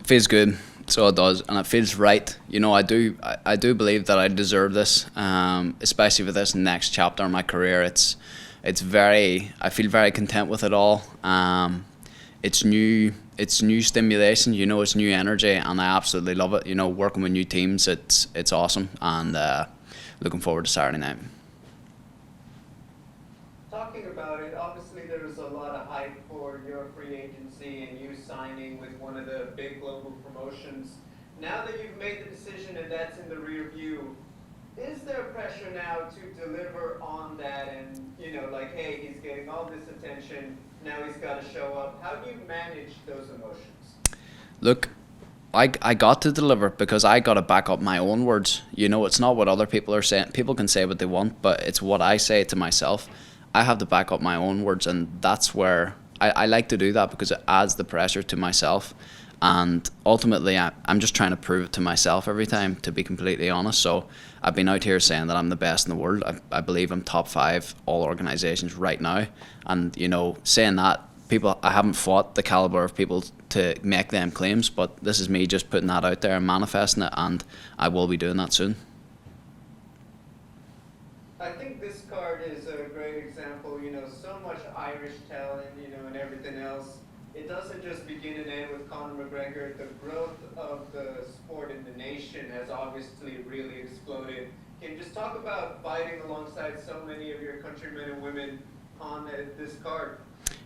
Feels good, so it does, and it feels right. You know, I do believe that I deserve this, especially for this next chapter in my career. It's very, I feel very content with it all. It's new stimulation. You know, it's new energy, and I absolutely love it. You know, working with new teams, it's awesome, and looking forward to Saturday night. Talking about it, obviously there was a lot of hype for your free agency and you signing with one of the big global promotions. Now that you've made the decision and that's in the rear view, is there pressure now to deliver on that and, you know, like, hey, he's getting all this attention, now he's got to show up. How do you manage those emotions? Look, I got to deliver because I got to back up my own words. You know, it's not what other people are saying. People can say what they want, but it's what I say to myself. I have to back up my own words, and that's where I like to do that because it adds the pressure to myself. And ultimately, I'm just trying to prove it to myself every time, to be completely honest. So I've been out here saying that I'm the best in the world. I believe I'm top 5 all organisations right now. And, you know, saying that, people, I haven't fought the calibre of people to make them claims, but this is me just putting that out there and manifesting it, and I will be doing that soon. I think this card is a great example, you know, so much Irish talent, you know, and everything else. It doesn't just begin and end with Conor McGregor. The growth of the sport in the nation has obviously really exploded. Can you just talk about fighting alongside so many of your countrymen and women on this card?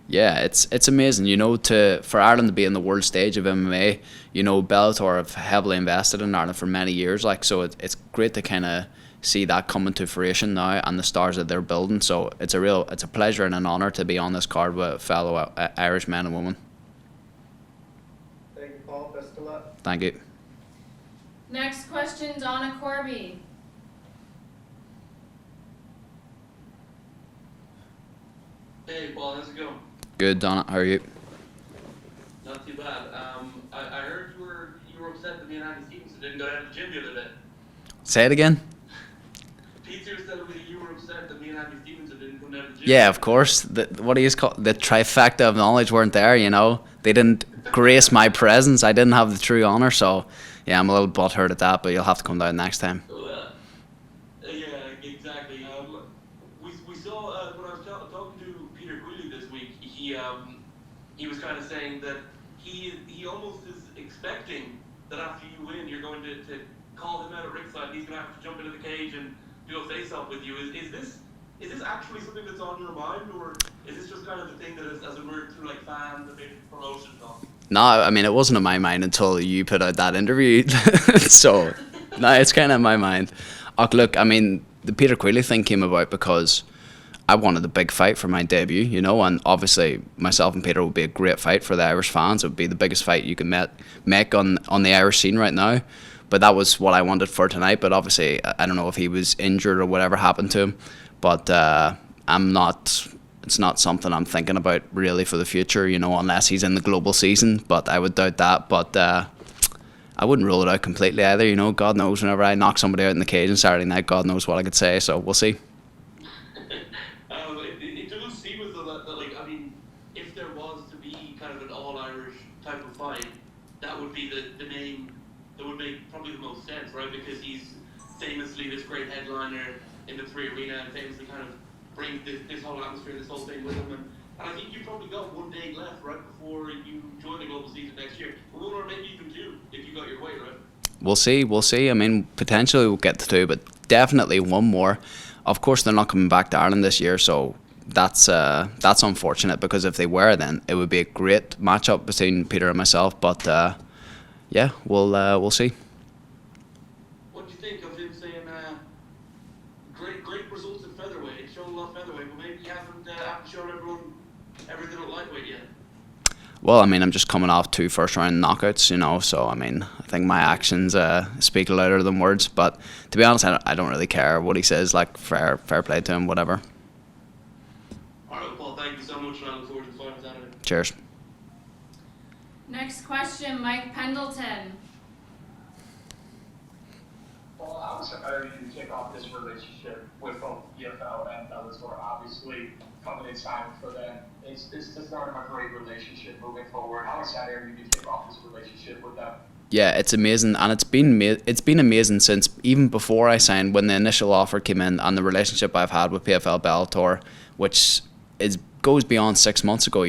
Yeah, it's amazing, you know, for Ireland to be in the world stage of MMA. You know, Bellator have heavily invested in Ireland for many years, like, so it's great to kind of see that coming to fruition now and the stars that they're building. So it's a pleasure and an honour to be on this card with fellow Irish men and women. Thank you, Paul. Best of luck. Thank you. Next question, Donna Corby. Hey, Paul, how's it going? Good, Donna. How are you? Not too bad. I heard you were upset that me and Andy Stevenson didn't go down to the gym the other day. Say it again. Peter was telling me you were upset that me and Andy Stevenson didn't come down to the gym. Yeah, of course. What do you call the trifecta of knowledge weren't there? You know, they didn't grace my presence. I didn't have the true honour. So, yeah, I'm a little butthurt at that. But you'll have to come down next time. Yeah, exactly. We saw when I was talking to Peter Quilly this week. He was kind of saying that he almost is expecting that after you win, you're going to call him out at ringside. He's going to have to jump into the cage and do a face-off with you. Is this actually something that's on your mind, or is this just kind of the thing that has emerged through like fans and maybe promotion talk? No, I mean, it wasn't in my mind until you put out that interview. So, no, it's kind of in my mind. Oh, look, I mean, the Peter Quilly thing came about because I wanted a big fight for my debut, you know, and obviously myself and Peter would be a great fight for the Irish fans. It would be the biggest fight you can make on the Irish scene right now. But that was what I wanted for tonight. But obviously, I don't know if he was injured or whatever happened to him. But I'm not. It's not something I'm thinking about really for the future, you know, unless he's in the global season. But I would doubt that. But I wouldn't rule it out completely either. You know, God knows whenever I knock somebody out in the cage on Saturday night, God knows what I could say. So we'll see. It does seem as though that, like, I mean, if there was to be kind of an all-Irish type of fight, that would be the name that would make probably the most sense, right? Because he's famously this great headliner in the Three Arena and famously kind of brings this whole atmosphere, this whole thing with him. And I think you've probably got 1 day left right before you join the global season next year. One or maybe even 2 if you got your way, right? We'll see. I mean, potentially we'll get to 2, but definitely 1 more. Of course, they're not coming back to Ireland this year, so that's unfortunate, because if they were, then it would be a great matchup between Peter and myself. But yeah, we'll see. What do you think of him saying great results at featherweight? He's shown a lot of featherweight, but maybe he hasn't shown everyone everything at lightweight yet. Well, I mean, I'm just coming off 2 first-round knockouts, you know, so, I mean, I think my actions speak louder than words, but to be honest, I don't really care what he says. Like, fair play to him, whatever. All right, Paul, thank you so much, and I look forward to the final Saturday. Cheers. Next question, Mike Pendleton. Well, I was excited to kick off this relationship with both EFL and Bellator. Obviously, coming in time for them. It's the start of a great relationship moving forward. How excited are you to kick off this relationship with them? Yeah, it's amazing, and it's been amazing since even before I signed. When the initial offer came in, and the relationship I've had with PFL Bellator, which is goes beyond 6 months ago.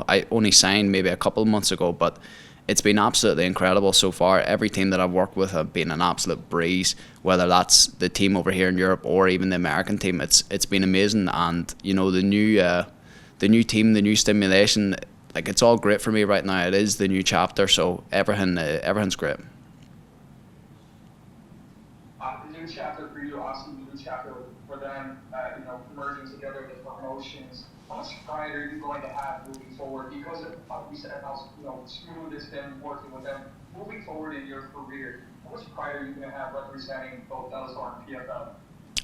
I only signed maybe a couple of months ago, but it's been absolutely incredible so far. Every team that I've worked with have been an absolute breeze. Whether that's the team over here in Europe or even the American team, it's been amazing. And the new team, the new stimulation. Like, it's all great for me right now. It is the new chapter, so everything's great. The new chapter for you, obviously, the new chapter for them, merging together the promotions. How much pride are you going to have moving forward? Because of, you said how smooth it's been working with them. Moving forward in your career, how much pride are you going to have representing both Bellator and PFL?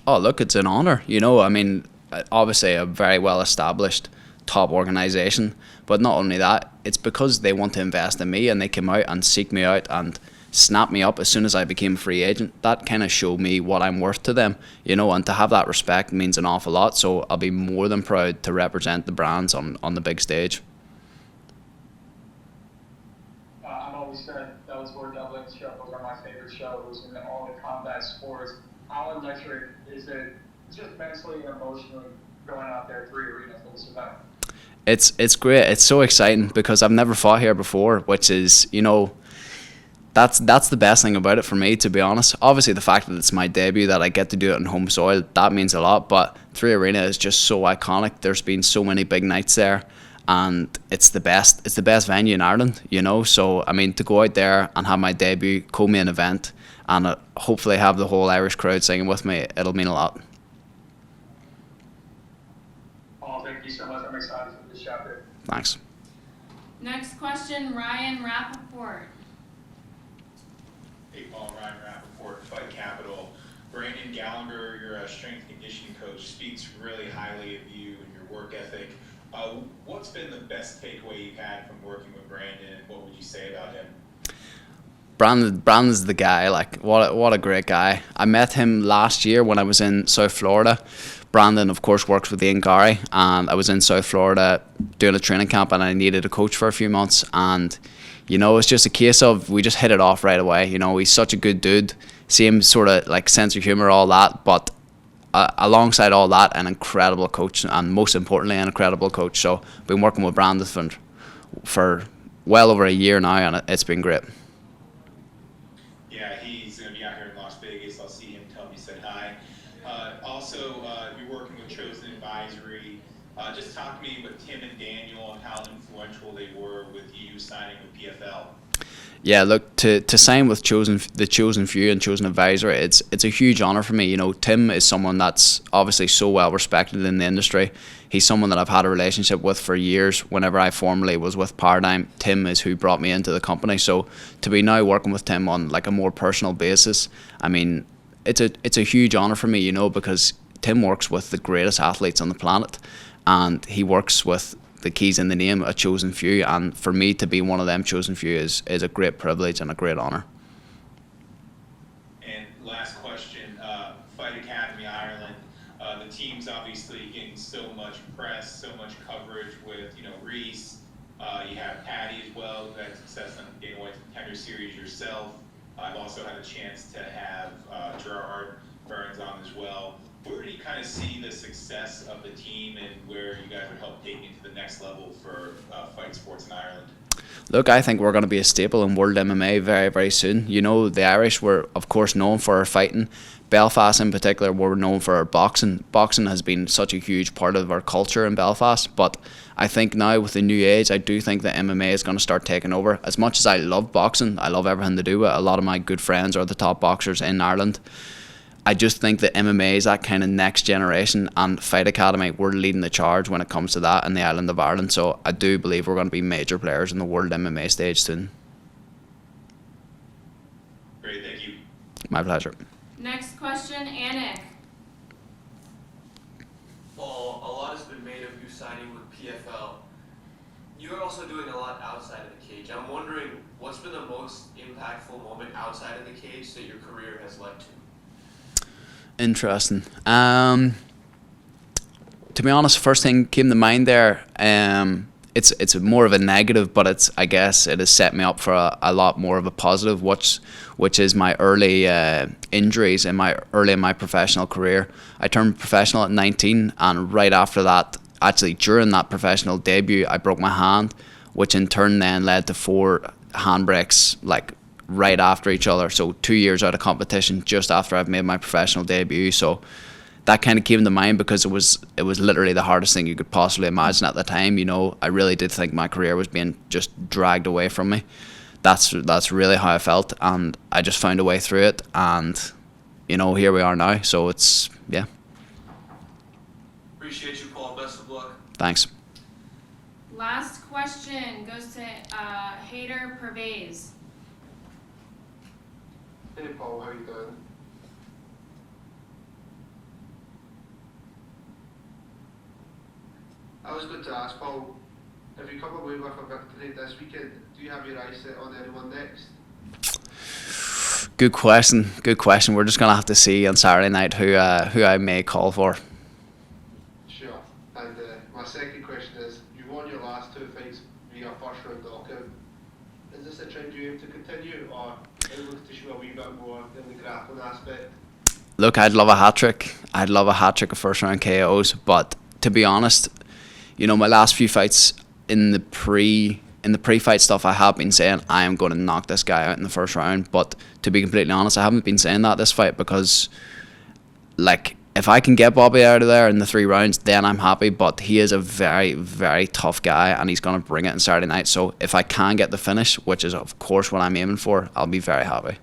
Oh, look, it's an honour. I mean, obviously a very well established top organisation, but not only that, it's because they want to invest in me, and they came out and seek me out and snap me up as soon as I became a free agent. That kind of showed me what I'm worth to them, and to have that respect means an awful lot. So I'll be more than proud to represent the brands on the big stage. I've always said Bellator Dublin shows are my favorite shows in all the combat sports. How electric is it, just mentally and emotionally, going out there 3 arenas for this event? It's great. It's so exciting because I've never fought here before, which is, that's the best thing about it for me, to be honest. Obviously, the fact that it's my debut, that I get to do it on home soil, that means a lot. But 3 Arena is just so iconic. There's been so many big nights there, and it's the best. It's the best venue in Ireland, So I mean, to go out there and have my debut co-main event, and hopefully have the whole Irish crowd singing with me, it'll mean a lot. Paul, thank you so much. I'm excited for this chapter. Thanks. Next question, Ryan Rappaport. Hey, Paul, Ryan Rappaport, Fight Capital. Brandon Gallagher, your strength conditioning coach, speaks really highly of you and your work ethic. What's been the best takeaway you've had from working with Brandon? What would you say about him? Brandon's the guy. Like, what a great guy. I met him last year when I was in South Florida. Brandon, of course, works with Ian Gary, and I was in South Florida doing a training camp, and I needed a coach for a few months. And it's just a case of we just hit it off right away. He's such a good dude. Same sort of like sense of humor, all that, but alongside all that, an incredible coach, and most importantly, an incredible coach. So I've been working with Brandon for well over a year now, and it's been great. Yeah, he's going to be out here in Las Vegas. I'll see him. Tell him you said hi. Also, you're working with Chosen Advisory. Just talk to me with Tim and Daniel and how influential they were with you signing with PFL. Yeah, look, to sign with the Chosen Few and Chosen Advisor, it's a huge honour for me. Tim is someone that's obviously so well respected in the industry. He's someone that I've had a relationship with for years. Whenever I formerly was with Paradigm, Tim is who brought me into the company. So to be now working with Tim on like a more personal basis, I mean, it's a huge honour for me, because Tim works with the greatest athletes on the planet, and he works with the keys in the name, a chosen few, and for me to be one of them chosen few is a great privilege and a great honour. And last question, Fight Academy Ireland, the team's obviously getting so much press, so much coverage with, Reese, you have Patty as well, who had success on the Dana White's Contender Series yourself. I've also had a chance to have Gerard Burns on as well. Where do you kind of see the success of the team and where you guys would help take it to the next level for fight sports in Ireland? Look, I think we're going to be a staple in world MMA very, very soon. The Irish were, of course, known for our fighting. Belfast in particular, we're known for our boxing. Boxing has been such a huge part of our culture in Belfast, but I think now with the new age, I do think that MMA is going to start taking over. As much as I love boxing, I love everything to do with it. A lot of my good friends are the top boxers in Ireland. I just think that MMA is that kind of next generation, and Fight Academy, we're leading the charge when it comes to that in the island of Ireland. So I do believe we're going to be major players in the world MMA stage soon. Great, thank you. My pleasure. Next question, Anik. Paul, a lot has been made of you signing with PFL. You're also doing a lot outside of the cage. I'm wondering, what's been the most impactful moment outside of the cage that your career has led to? Interesting. To be honest, first thing came to mind there it's more of a negative, but I guess it has set me up for a lot more of a positive, which is my early injuries in my professional career. I turned professional at 19, and right after that, actually during that professional debut, I broke my hand, which in turn then led to 4 handbrakes like right after each other. So 2 years out of competition just after I've made my professional debut. So that kind of came to mind because it was literally the hardest thing you could possibly imagine at the time. You know, I really did think my career was being just dragged away from me. That's really how I felt, and I just found a way through it, and you know, here we are now. So it's, yeah. Appreciate you, Paul. Best of luck. Thanks. Last question goes to Hader Pervez. Hey Paul, how you doing? I was going to ask Paul, if you come away with a victory this weekend, do you have your eyes set on anyone next? Good question. We're just gonna have to see on Saturday night who I may call for. Sure. And my second question is, you won your last 2 fights via first round knockout. Is this a trend you aim to continue, or are you looking to show a wee bit more in the grappling aspect? Look, I'd love a hat trick. I'd love a hat trick of first round KOs, but to be honest, you know, my last few fights in the pre-fight stuff, I have been saying I am going to knock this guy out in the first round. But to be completely honest, I haven't been saying that this fight because, like, if I can get Bobby out of there in the 3 rounds, then I'm happy. But he is a very, very tough guy, and he's going to bring it on Saturday night. So if I can get the finish, which is of course what I'm aiming for, I'll be very happy.